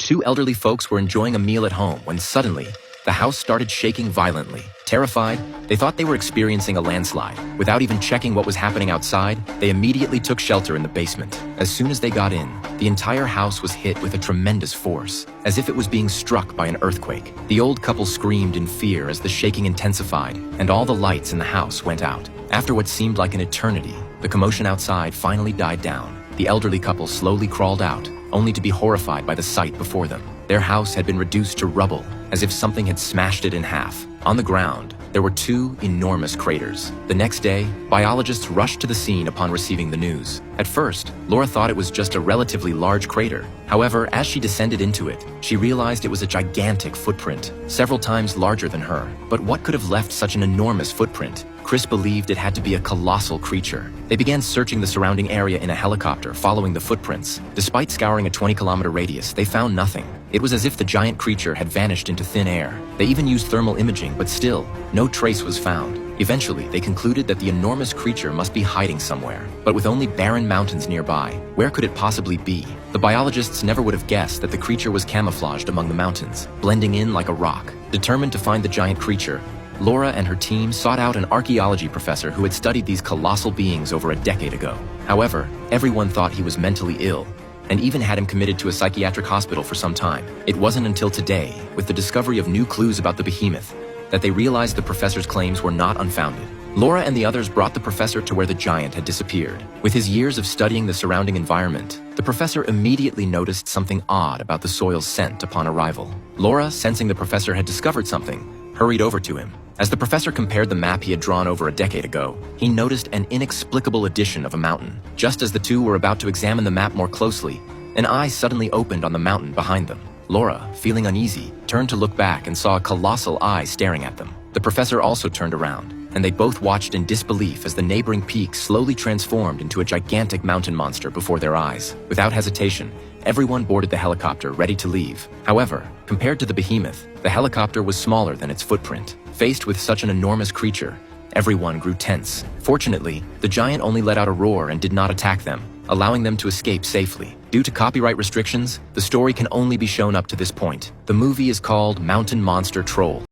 Two elderly folks were enjoying a meal at home when suddenly, the house started shaking violently. Terrified, they thought they were experiencing a landslide. Without even checking what was happening outside, they immediately took shelter in the basement. As soon as they got in, the entire house was hit with a tremendous force, as if it was being struck by an earthquake. The old couple screamed in fear as the shaking intensified, and all the lights in the house went out. After what seemed like an eternity, the commotion outside finally died down. The elderly couple slowly crawled out, only to be horrified by the sight before them. Their house had been reduced to rubble, as if something had smashed it in half. On the ground, there were two enormous craters. The next day, biologists rushed to the scene upon receiving the news. At first, Laura thought it was just a relatively large crater. However, as she descended into it, she realized it was a gigantic footprint, several times larger than her. But what could have left such an enormous footprint? Chris believed it had to be a colossal creature. They began searching the surrounding area in a helicopter, following the footprints. Despite scouring a 20-kilometer radius, they found nothing. It was as if the giant creature had vanished into thin air. They even used thermal imaging, but still, no trace was found. Eventually, they concluded that the enormous creature must be hiding somewhere. But with only barren mountains nearby, where could it possibly be? The biologists never would have guessed that the creature was camouflaged among the mountains, blending in like a rock. Determined to find the giant creature, Laura and her team sought out an archaeology professor who had studied these colossal beings over a decade ago. However, everyone thought he was mentally ill, and even had him committed to a psychiatric hospital for some time. It wasn't until today, with the discovery of new clues about the behemoth, that they realized the professor's claims were not unfounded. Laura and the others brought the professor to where the giant had disappeared. With his years of studying the surrounding environment, the professor immediately noticed something odd about the soil's scent upon arrival. Laura, sensing the professor had discovered something, hurried over to him. As the professor compared the map he had drawn over a decade ago, he noticed an inexplicable addition of a mountain. Just as the two were about to examine the map more closely, an eye suddenly opened on the mountain behind them. Laura, feeling uneasy, turned to look back and saw a colossal eye staring at them. The professor also turned around, and they both watched in disbelief as the neighboring peak slowly transformed into a gigantic mountain monster before their eyes. Without hesitation, everyone boarded the helicopter, ready to leave. However, compared to the behemoth, the helicopter was smaller than its footprint. Faced with such an enormous creature, everyone grew tense. Fortunately, the giant only let out a roar and did not attack them, allowing them to escape safely. Due to copyright restrictions, the story can only be shown up to this point. The movie is called Mountain Monster Troll.